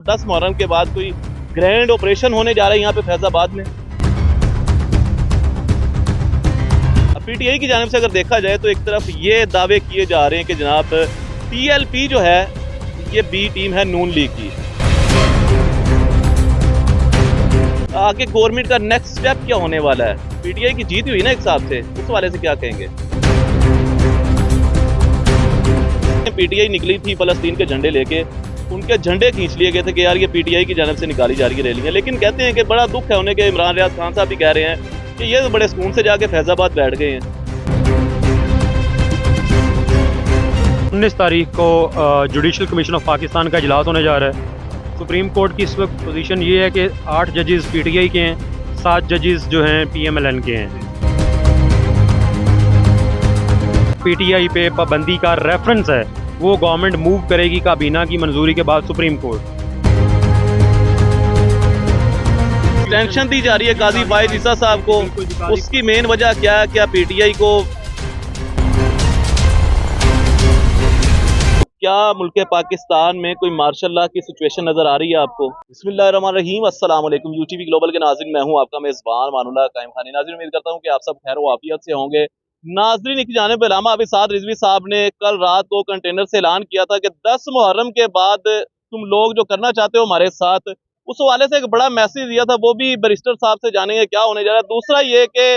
10 मुहर्रम के बाद कोई ग्रैंड ऑपरेशन होने जा रहा है यहाँ पे फैजाबाद में। पीटीआई की जानिब से अगर देखा जाए तो एक तरफ ये दावे किए जा रहे हैं कि जनाब पीएलपी जो है ये बी टीम है नून लीग की। आगे गवर्नमेंट का नेक्स्ट स्टेप क्या होने वाला है? पीटीआई की जीत हुई ना एक हिसाब से, उस वाले से क्या कहेंगे? पीटीआई निकली थी फलस्तीन के झंडे लेके, उनके झंडे खींच लिए गए थे कि यार ये पीटीआई की जानिब से निकाली जा रही है रैलियां। लेकिन कहते हैं कि बड़ा दुख है उन्हें कि इमरान रियाज खान साहब भी कह रहे हैं कि ये बड़े सुकून से जाके फैजाबाद बैठ गए हैं। 19 तारीख को जुडिशल कमीशन ऑफ पाकिस्तान का इजलास होने जा रहा है। सुप्रीम कोर्ट की इस वक्त पोजीशन ये है कि 8 जजेस पीटीआई के हैं, 7 जजेस जो हैं पीएमएलएन के हैं। पीटीआई पे पाबंदी का रेफरेंस है, वो गवर्नमेंट मूव करेगी काबीना की मंजूरी के बाद सुप्रीम कोर्ट। टेंशन दी जा रही है काजी फायद ईसा साहब को, उसकी मेन वजह क्या है? क्या पीटीआई को क्या मुल्क पाकिस्तान में कोई मार्शल लॉ की सिचुएशन नजर आ रही है आपको? बिस्मिल्लाहिर्रहमानिर्रहीम, अस्सलाम वालेकुम। यूटीवी ग्लोबल के नाज़रीन, मैं हूं आपका मेज़बान मानुल्लाह कायम खानी। नाज़रीन, उम्मीद करता हूं कि आप सब खैर व आफियत से होंगे। नाज़रीन, की जानिब अल्लामा अबीसाद रिजवी साहब ने कल रात को कंटेनर से ऐलान किया था कि 10 मुहर्रम के बाद तुम लोग जो करना चाहते हो हमारे साथ, उस हवाले से एक बड़ा मैसेज दिया था, वो भी बैरिस्टर साहब से जानेंगे क्या होने जा रहा है। दूसरा ये कि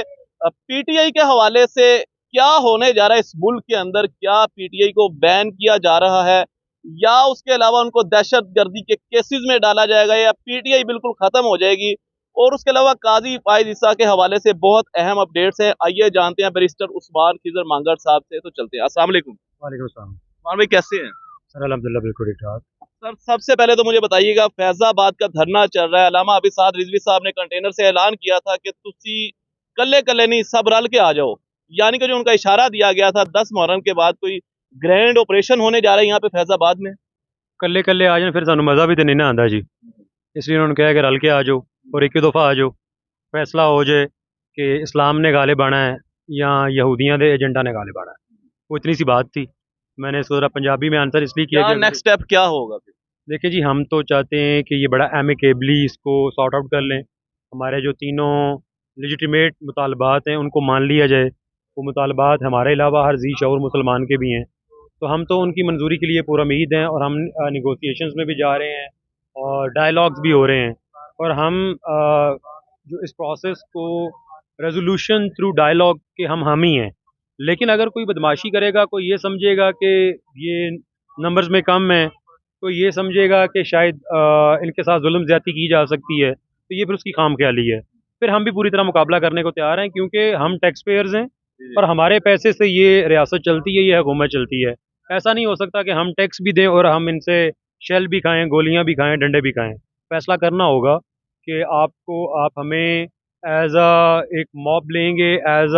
पीटीआई के हवाले से क्या होने जा रहा है इस मुल्क के अंदर, क्या पीटीआई को बैन किया जा रहा है या उसके अलावा उनको दहशत गर्दी के केसेस में डाला जाएगा या पीटीआई बिल्कुल खत्म हो जाएगी। और उसके अलावा काजी फायद ईसा के हवाले से बहुत अहम अपडेट्स हैं, आइए जानते हैं बैरिस्टर उस्मान खिजर मांगर साहब से। तो चलते हैं। अस्सलाम वालेकुम। वालेकुम सलाम। उस्मान भाई कैसे हैं? सर अल्हम्दुलिल्लाह बिल्कुल ठीक ठाक। सर, सबसे पहले तो मुझे बताइएगा, फैजाबाद का धरना चल रहा है, अल्लामा अबीसाद रिजवी साहब ने कंटेनर से ऐलान किया था कि तुसी कल्ले कल्ले नहीं सब रल के आ जाओ, यानी कि जो उनका इशारा दिया गया था 10 मुहर्रम के बाद कोई ग्रैंड ऑपरेशन होने जा रहा है यहाँ पे फैजाबाद में। कल्ले कल्ले आ जाए फिर सानू मज़ा भी तो नहीं ना आंदा जी, इसलिए उन्होंने कहा कि रल के आ जाओ और एक ही दफ़ा आ जाओ, फैसला हो जाए कि इस्लाम ने गालिब आना है या यहूदियों के एजेंडा ने गालिब आना है। वो इतनी सी बात थी। मैंने इसको ज़रा पंजाबी में आंसर इसलिए किया कि नेक्स्ट स्टेप क्या होगा फिर? देखिए जी, हम तो चाहते हैं कि ये बड़ा एमिकेबली इसको सॉर्ट आउट कर लें। हमारे जो तीनों लेजिटिमेट मुतालबात हैं उनको मान लिया जाए। वो मुतालबात हमारे अलावा हर जी शऊर मुसलमान के भी हैं, तो हम तो उनकी मंजूरी के लिए पूरा उम्मीद हैं और हम निगोसिएशंस में भी जा रहे हैं और डायलॉग्स भी हो रहे हैं। और हम जो इस प्रोसेस को रेजोल्यूशन थ्रू डायलॉग के हम ही हैं। लेकिन अगर कोई बदमाशी करेगा, कोई ये समझेगा कि ये नंबर्स में कम है, कोई ये समझेगा कि शायद इनके साथ जुल्म ज़्यादती की जा सकती है, तो ये फिर उसकी खाम ख्याली है। फिर हम भी पूरी तरह मुकाबला करने को तैयार हैं, क्योंकि हम टैक्स पेयर्स हैं और हमारे पैसे से ये रियासत चलती है, ये हुकूमत चलती है। ऐसा नहीं हो सकता कि हम टैक्स भी दें और हम इनसे शेल भी खाएं, गोलियां भी खाएं, डंडे भी खाएं। फैसला करना होगा कि आप हमें एज एक मॉब लेंगे, एज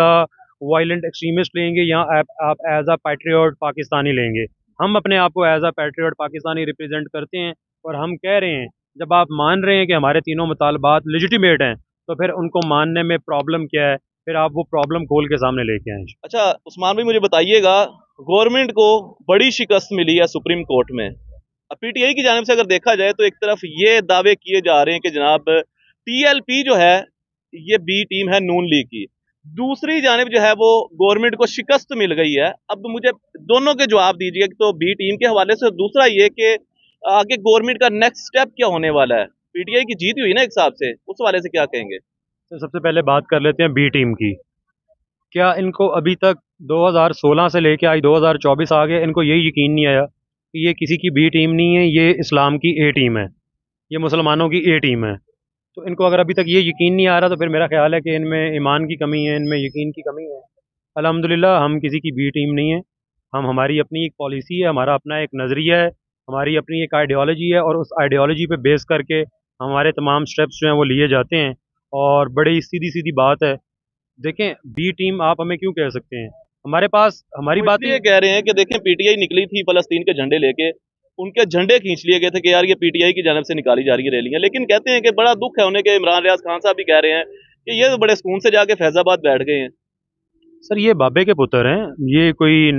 वायलेंट एक्सट्रीमिस्ट लेंगे, या आप एज पैट्रियट पाकिस्तानी लेंगे। हम अपने आप को एज पैट्रियट पाकिस्तानी रिप्रेजेंट करते हैं और हम कह रहे हैं, जब आप मान रहे हैं कि हमारे तीनों मुतालबात लेजिटिमेट हैं, तो फिर उनको मानने में प्रॉब्लम क्या है? फिर आप वो प्रॉब्लम खोल के सामने लेके आए। अच्छा उस्मान भाई, मुझे बताइएगा, गवर्नमेंट को बड़ी शिकस्त मिली है सुप्रीम कोर्ट में। अब पीटीआई की जानिब से अगर देखा जाए तो एक तरफ ये दावे किए जा रहे हैं कि जनाब पीएलपी जो है ये बी टीम है नून लीग की, दूसरी जानिब जो है वो गवर्नमेंट को शिकस्त मिल गई है। अब मुझे दोनों के जवाब दीजिए, तो बी टीम के हवाले से, दूसरा ये कि आगे गवर्नमेंट का नेक्स्ट स्टेप क्या होने वाला है? पीटीआई की जीत हुई ना एक हिसाब से, उस हवाले से क्या कहेंगे? तो सबसे पहले बात कर लेते हैं बी टीम की। क्या इनको अभी तक 2016 से लेके आज 2024 आ गए, इनको यही यकीन नहीं आया कि ये किसी की बी टीम नहीं है, ये इस्लाम की ए टीम है, ये मुसलमानों की ए टीम है। तो इनको अगर अभी तक ये यकीन नहीं आ रहा, तो फिर मेरा ख्याल है कि इनमें ईमान की कमी है, इनमें यकीन की कमी है। अल्हम्दुलिल्लाह हम किसी की बी टीम नहीं है। हमारी अपनी एक पॉलिसी है, हमारा अपना एक नज़रिया है, हमारी अपनी एक आइडियोलॉजी है, और उस आइडियोलॉजी पे बेस करके हमारे तमाम स्टेप्स जो हैं वो लिए जाते हैं। और बड़ी सीधी सीधी बात है, देखें, बी टीम आप हमें क्यों कह सकते हैं? हमारे पास हमारी बात ये कह रहे हैं कि देखें, पीटीआई निकली थी फलस्तीन के झंडे लेके, उनके झंडे खींच लिए गए थे कि यार ये पीटीआई की जानिब से निकाली जा रही है रैलियां। लेकिन कहते हैं कि बड़ा दुख है उन्हें कि इमरान रियाज खान साहब भी कह रहे हैं कि ये बड़े सुकून से जाके फैजाबाद बैठ गए हैं। सर, ये बाबे के पुत्र हैं, ये कोई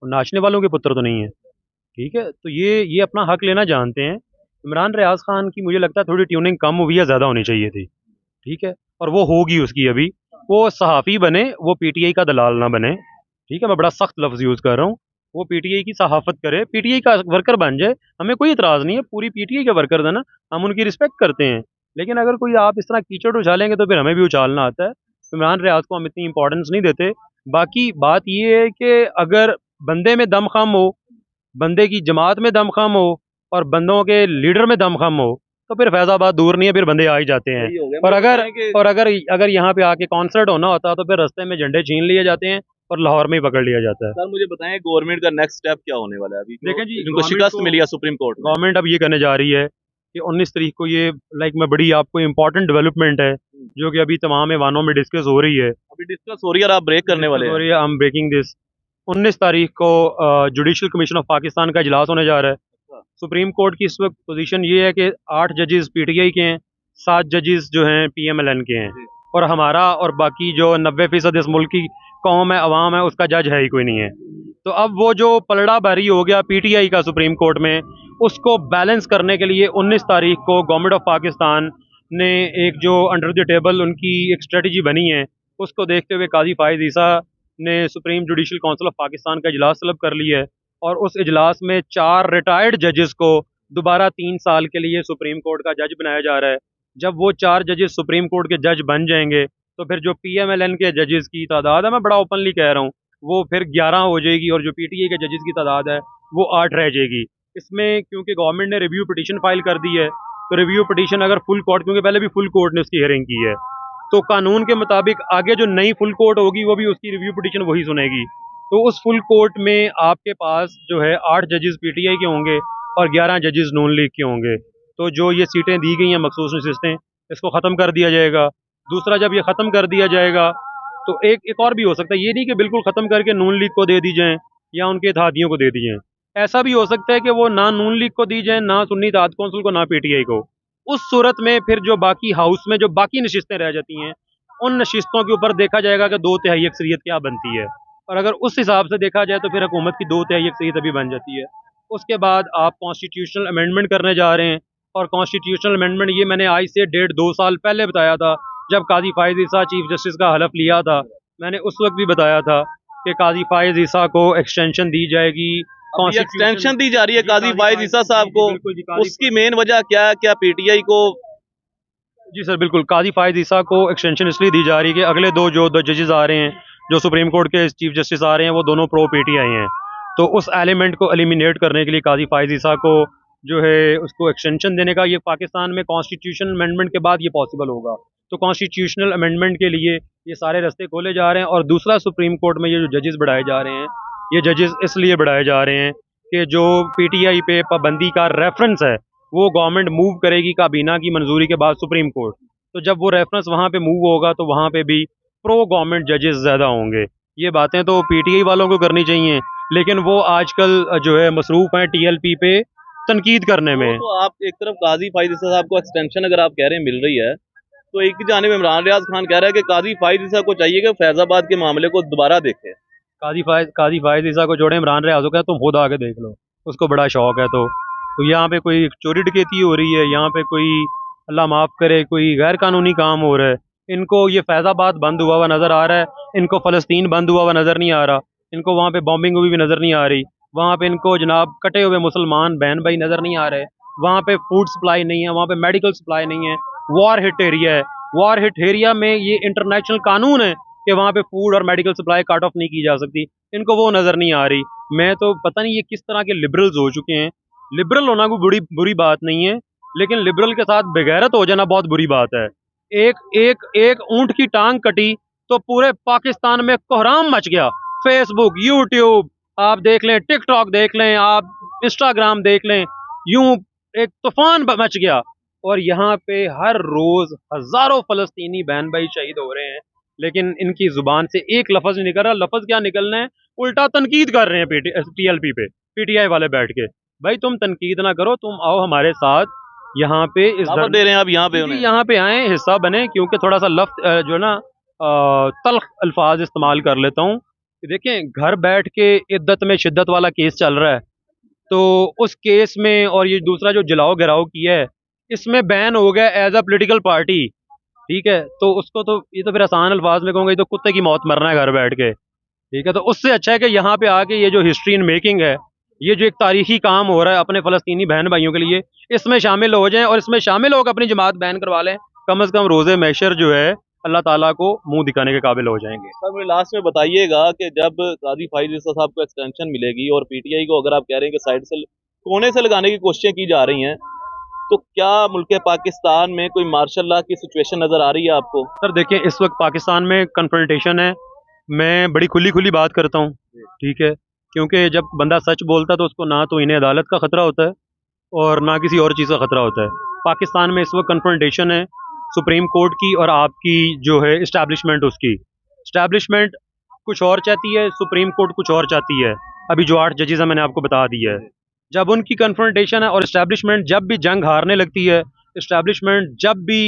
नाचने वालों के पुत्र तो नहीं है। ठीक है, तो ये अपना हक लेना जानते हैं। इमरान रियाज खान की मुझे लगता है थोड़ी ट्यूनिंग कम हुई है, ज़्यादा होनी चाहिए थी। ठीक है, और वो होगी उसकी अभी। वो सहाफ़ी बने, वो पीटीआई का दलाल ना बने। ठीक है, मैं बड़ा सख्त लफ्ज़ यूज़ कर रहा हूँ। वो पीटीआई की सहाफ़त करे, पीटीआई का वर्कर बन जाए, हमें कोई इतराज़ नहीं है, पूरी पीटीआई के वर्कर है ना, हम उनकी रिस्पेक्ट करते हैं। लेकिन अगर कोई आप इस तरह कीचड़ उछालेंगे तो फिर हमें भी उछालना आता है। इमरान रियाज को हम इतनी इंपॉर्टेंस नहीं देते। बाकी बात ये है कि अगर बंदे में दम खम हो, बंदे की जमात में दम खम हो और बंदों के लीडर में दम खम हो, तो फिर फैज़ाबाद दूर नहीं है, फिर बंदे आ ही जाते हैं। सही हो गया। और मुझे अगर बताएं कि और अगर अगर यहाँ पे आके कॉन्सर्ट होना होता तो फिर रास्ते में झंडे छीन लिए जाते हैं और लाहौर में ही पकड़ लिया जाता है। सर मुझे बताएं गवर्नमेंट का नेक्स्ट स्टेप क्या होने वाला है? अभी तो देखें जी, इनको शिकस्त मिली है सुप्रीम कोर्ट में। गवर्नमेंट अब ये करने जा रही है कि 19 तारीख को ये लाइक में बड़ी आपको इम्पोर्टेंट डेवलपमेंट है जो कि अभी तमाम ऐवानों में डिस्कस हो रही है। अभी डिस्कस हो रही है और आप ब्रेक करने वाले हैं। Sorry, I am breaking this. 19 तारीख को जुडिशल कमीशन ऑफ पाकिस्तान का इजलास होने जा रहा है। सुप्रीम कोर्ट की इस वक्त पोजीशन ये है कि 8 जजेस पीटीआई के हैं, 7 जजेस जो हैं पीएमएलएन के हैं, और हमारा और बाकी जो 90% इस मुल्क की कौम है, अवाम है, उसका जज है ही कोई नहीं है। तो अब वो जो पलड़ा भारी हो गया पीटीआई का सुप्रीम कोर्ट में, उसको बैलेंस करने के लिए 19 तारीख को गवर्नमेंट ऑफ पाकिस्तान ने एक जो अंडर द टेबल उनकी एक स्ट्रेटजी बनी है, उसको देखते हुए काजी फाइज ईसा ने supreme judicial council of Pakistan का इजलास तलब कर लिया है। और उस इजलास में 4 रिटायर्ड जजेस को दोबारा 3 साल के लिए सुप्रीम कोर्ट का जज बनाया जा रहा है। जब वो 4 जजेस सुप्रीम कोर्ट के जज बन जाएंगे तो फिर जो पीएमएलएन के जजेस की तादाद है, मैं बड़ा ओपनली कह रहा हूँ, वो फिर 11 हो जाएगी और जो पीटीआई के जजेस की तादाद है वो 8 रह जाएगी। इसमें क्योंकि गवर्नमेंट ने रिव्यू पिटीशन फाइल कर दी है, तो रिव्यू पिटीशन अगर फुल कोर्ट, क्योंकि पहले भी फुल कोर्ट ने उसकी हियरिंग की है, तो कानून के मुताबिक आगे जो नई फुल कोर्ट होगी वो भी उसकी रिव्यू पिटीशन वही सुनेगी। तो उस फुल कोर्ट में आपके पास जो है 8 जजेस पीटीआई के होंगे और 11 जजेस नून लीग के होंगे। तो जो ये सीटें दी गई हैं मखसूस नशिस्तें, इसको ख़त्म कर दिया जाएगा। दूसरा, जब ये ख़त्म कर दिया जाएगा तो एक और भी हो सकता है, ये नहीं कि बिल्कुल ख़त्म करके नून लीग को दे दी जाएँ या उनके इत्तेहादियों को दे दी जाएँ। ऐसा भी हो सकता है कि वो ना नून लीग को दी जाए, ना सुन्नी इत्तेहाद कौंसिल को, ना पीटीआई को। उस सूरत में फिर जो बाकी हाउस में जो बाकी नशिस्तें रह जाती हैं, उन नशिस्तों के ऊपर देखा जाएगा कि 2/3 अक्सरियत क्या बनती है। और अगर उस हिसाब से देखा जाए तो फिर हुकूमत की 2/3 अक्सरियत अभी बन जाती है। उसके बाद आप कॉन्स्टिट्यूशनल अमेंडमेंट करने जा रहे हैं, और कॉन्स्टिट्यूशनल अमेंडमेंट ये मैंने आज से 1.5-2 साल पहले बताया था, जब काजी फाइज ईसा चीफ जस्टिस का हलफ लिया था। मैंने उस वक्त भी बताया था कि काजी फाइज ईसा को एक्सटेंशन दी जाएगी। एक्सटेंशन दी जा रही है काजी फाइज ईसा साहब को, बिल्कुल जी, उसकी मेन वजह क्या है? क्या पीटीआई को? जी सर, बिल्कुल काजी फाइज ईसा को एक्सटेंशन इसलिए दी जा रही है कि अगले दो जजेस आ रहे हैं, जो सुप्रीम कोर्ट के चीफ जस्टिस आ रहे हैं, वो दोनों प्रो पीटीआई हैं। तो उस एलिमेंट को एलिमिनेट करने के लिए काजी फाइज ईसा को जो है उसको एक्सटेंशन देने का, ये पाकिस्तान में कॉन्स्टिट्यूशनल अमेंडमेंट के बाद ये पॉसिबल होगा। तो कॉन्स्टिट्यूशनल अमेंडमेंट के लिए ये सारे रास्ते खोले जा रहे हैं। और दूसरा, सुप्रीम कोर्ट में ये जो जजेस बढ़ाए जा रहे हैं, ये जजेस इसलिए बढ़ाए जा रहे हैं कि जो पीटीआई पे पाबंदी का रेफरेंस है वो गवर्नमेंट मूव करेगी काबीना की मंजूरी के बाद सुप्रीम कोर्ट। तो जब वो रेफरेंस वहाँ पे मूव होगा तो वहाँ पे भी प्रो गवर्नमेंट जजेस ज़्यादा होंगे। ये बातें तो पीटीआई वालों को करनी चाहिए, लेकिन वो आजकल जो है मसरूफ़ हैं टीएलपी पे तनकीद करने में। तो आप एक तरफ काजी फाइज ईसा साहब को एक्सटेंशन अगर आप कह रहे हैं मिल रही है, तो एक ही जानिब इमरान रियाज खान कह रहा है कि काजी फाइज ईसा को चाहिए कि फैजाबाद के मामले को दोबारा देखे। काजी फाइज ईसा को जोड़े, इमरान रियाज को तुम खुद आके देख लो, उसको बड़ा शौक है। तो यहाँ पे कोई चोरी डकैती हो रही है, यहाँ पे कोई अल्लाह माफ़ करे कोई गैर कानूनी काम हो रहा है, इनको ये फैज़ाबाद बंद हुआ हुआ नज़र आ रहा है, इनको फ़लस्तीन बंद हुआ हुआ नज़र नहीं आ रहा, इनको वहाँ पे बॉम्बिंग हुई भी नज़र नहीं आ रही, वहाँ पे इनको जनाब कटे हुए मुसलमान बहन भाई नज़र नहीं आ रहे, वहाँ पे फूड सप्लाई नहीं है, वहाँ पे मेडिकल सप्लाई नहीं है, वॉर हिट एरिया है। वॉर हिट एरिया में ये इंटरनेशनल कानून है कि वहाँ पे फूड और मेडिकल सप्लाई कट ऑफ नहीं की जा सकती, इनको वो नज़र नहीं आ रही। मैं तो पता नहीं ये किस तरह के लिबरल्स हो चुके हैं। लिबरल होना कोई बुरी बात नहीं है, लेकिन लिबरल के साथ बेगैरत हो जाना बहुत बुरी बात है। एक एक एक ऊंट की टांग कटी तो पूरे पाकिस्तान में कोहराम मच गया। फेसबुक, यूट्यूब आप देख लें, टिकटॉक देख लें, आप इंस्टाग्राम देख लें, यूं एक तूफान मच गया। और यहाँ पे हर रोज हजारों फलस्तीनी बहन भाई शहीद हो रहे हैं, लेकिन इनकी जुबान से एक लफ्ज नहीं निकल रहा। लफ्ज क्या निकलना है, उल्टा तनकीद कर रहे हैं टीएलपी पे, पीटीआई वाले बैठ के। भाई तुम तनकीद ना करो, तुम आओ हमारे साथ यहाँ पे इस दे रहे हैं आप यहाँ पे उन्हें, यहाँ पे आए, हिस्सा बने। क्योंकि थोड़ा सा लफ्ज जो है ना तल्ख अल्फाज इस्तेमाल कर लेता हूँ। देखें, घर बैठ के इद्दत में शिद्दत वाला केस चल रहा है, तो उस केस में, और ये दूसरा जो जलाओ गिराओ किया है, इसमें बैन हो गया एज अ पॉलिटिकल पार्टी। ठीक है, तो उसको तो ये तो फिर आसान अल्फाज में कहूँगा, ये तो कुत्ते की मौत मरना है घर बैठ के। ठीक है, तो उससे अच्छा है कि यहाँ पे आके ये जो हिस्ट्री इन मेकिंग है, ये जो एक तारीखी काम हो रहा है अपने फ़लस्तीनी बहन भाइयों के लिए, इसमें शामिल हो जाएं और इसमें शामिल होकर अपनी जमात बैन करवा लें। कम से कम रोज़े महशर जो है अल्लाह ताला को मुंह दिखाने के काबिल हो जाएंगे। सर मुझे लास्ट में बताइएगा कि जब काजी फाइज ईसा साहब को एक्सटेंशन मिलेगी और पीटीआई को अगर आप कह रहे हैं कि साइड से कोने से लगाने की कोशिशें की जा रही हैं, तो क्या मुल्क पाकिस्तान में कोई मार्शल लॉ की सिचुएशन नजर आ रही है आपको? सर देखिए, इस वक्त पाकिस्तान में कन्फ्रंटेशन है। मैं बड़ी खुली खुली बात करता हूँ। ठीक है, क्योंकि जब बंदा सच बोलता है तो उसको ना तो इन्हें अदालत का ख़तरा होता है और ना किसी और चीज़ का ख़तरा होता है। पाकिस्तान में इस वक्त कन्फ्रंटेशन है सुप्रीम कोर्ट की और आपकी जो है इस्टेब्लिशमेंट, उसकी इस्टेब्लिशमेंट कुछ और चाहती है, सुप्रीम कोर्ट कुछ और चाहती है। अभी जो 8 जजेस हैं मैंने आपको बता दिया है। जब उनकी कन्फ्रंटेशन है और इस्टेब्लिशमेंट जब भी जंग हारने लगती है, इस्टेब्लिशमेंट जब भी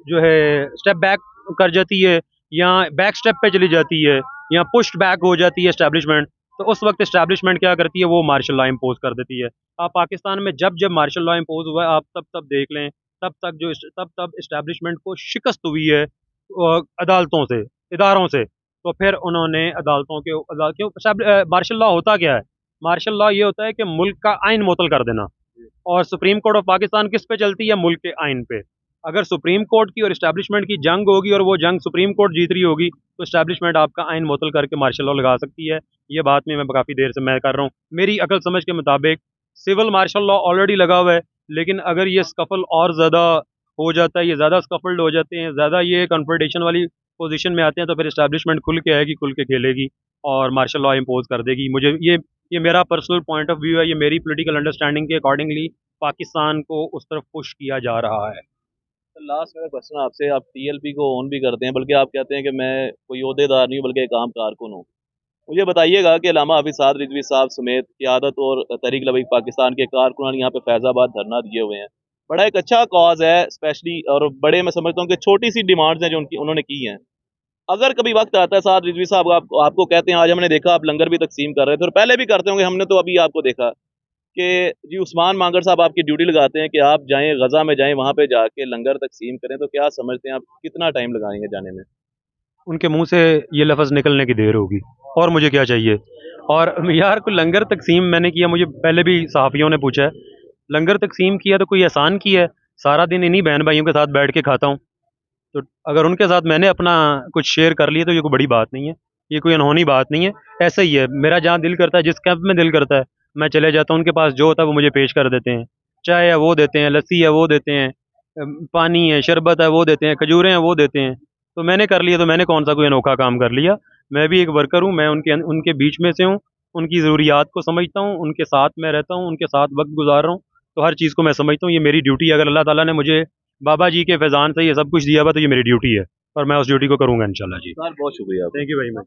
जो है स्टेप बैक कर जाती है या बैक स्टेप पे चली जाती है या पुश्ड बैक हो जाती है इस्टेब्लिशमेंट, तो उस वक्त इस्टेब्लिशमेंट क्या करती है, वो मार्शल लॉ इम्पोज कर देती है। आप पाकिस्तान में जब जब मार्शल लॉ इम्पोज हुआ है, आप तब देख लें, तब इस्टेब्लिशमेंट को शिकस्त हुई है अदालतों से, इदारों से। तो फिर उन्होंने अदालतों के क्यों मार्शल लॉ होता क्या है? मार्शल लॉ ये होता है कि मुल्क का आइन मुअत्तल कर देना। और सुप्रीम कोर्ट ऑफ पाकिस्तान किस पे चलती है? मुल्क के आइन पे। अगर सुप्रीम कोर्ट की और इस्टेब्लिशमेंट की जंग होगी और वो जंग सुप्रीम कोर्ट जीत रही होगी, तो इस्टेब्लिशमेंट आपका आइन मुअत्तल करके मार्शल लॉ लगा सकती है। ये बात मैं काफ़ी देर से मैं कर रहा हूँ। मेरी अकल समझ के मुताबिक सिविल मार्शल लॉ ऑलरेडी लगा हुआ है, लेकिन अगर ये स्कफल और ज़्यादा हो जाता है, ये ज़्यादा स्कफल्ड हो जाते हैं, ज़्यादा ये कन्फ्रंटेशन वाली पोजीशन में आते हैं, तो फिर इस्टेब्लिशमेंट खुल के आएगी, खुल के खेलेगी और मार्शल लॉ इम्पोज कर देगी। मुझे ये मेरा पर्सनल पॉइंट ऑफ व्यू है, ये मेरी पॉलिटिकल अंडरस्टैंडिंग के अकॉर्डिंगली पाकिस्तान को उस तरफ पुश किया जा रहा है। लास्ट मेरा क्वेश्चन आपसे, आप टीएलपी को ओन भी करते हैं, बल्कि आप कहते हैं कि मैं कोई ओहदेदार नहीं हूँ बल्कि एक आम कारकुन हूँ। मुझे बताइएगा कि अल्लामा हाफिज साद रिजवी साहब समेत क़यादत और तहरीक लबैक पाकिस्तान के कारकुनान यहाँ पे फैज़ाबाद धरना दिए हुए हैं। बड़ा एक अच्छा कॉज है स्पेशली, और बड़े मैं समझता हूँ कि छोटी सी डिमांड्स हैं जो उन्होंने की हैं। अगर कभी वक्त आता है साद रिजवी साहब आपको कहते हैं, आज हमने देखा आप लंगर भी तकसीम कर रहे थे और पहले भी करते होंगे, हमने तो अभी आपको देखा कि जी उस्मान मांगर साहब आपकी ड्यूटी लगाते हैं कि आप जाएं गजा में, जाएं वहां पे जाके लंगर तकसीम करें, तो क्या समझते हैं आप कितना टाइम लगाएंगे जाने में? उनके मुंह से ये लफ्ज़ निकलने की देर होगी, और मुझे क्या चाहिए। और यार, कोई लंगर तकसीम मैंने किया, मुझे पहले भी सहाफ़ियों ने पूछा है, लंगर तकसीम किया तो कोई एहसान किया है? सारा दिन इन्हीं बहन भाइयों के साथ बैठ के खाता हूँ। तो अगर उनके साथ मैंने अपना कुछ शेयर कर लिया तो ये कोई बड़ी बात नहीं है, ये कोई अनहोनी बात नहीं है। ऐसा ही है, मेरा जहाँ दिल करता है, जिस कैंप में दिल करता है, मैं चले जाता हूँ। उनके पास जो होता है वो मुझे पेश कर देते हैं। चाय है वो देते हैं, लस्सी है वो देते हैं, पानी है, शरबत है वो देते हैं, खजूरें हैं वो देते हैं। तो मैंने कर लिया, तो मैंने कौन सा कोई अनोखा काम कर लिया? मैं भी एक वर्कर हूँ, मैं उनके बीच में से हूँ, उनकी ज़रूरियात को समझता हूँ, उनके साथ मैं रहता हूँ, उनके साथ वक्त गुजार रहा हूँ। तो हर चीज़ को मैं समझता हूँ, ये मेरी ड्यूटी है। अगर अल्लाह ताला ने मुझे बाबा जी के फैज़ान से ये सब कुछ दिया हुआ, तो ये मेरी ड्यूटी है और मैं उस ड्यूटी को करूँगा इंशाल्लाह जी। सर बहुत शुक्रिया। Thank you very much.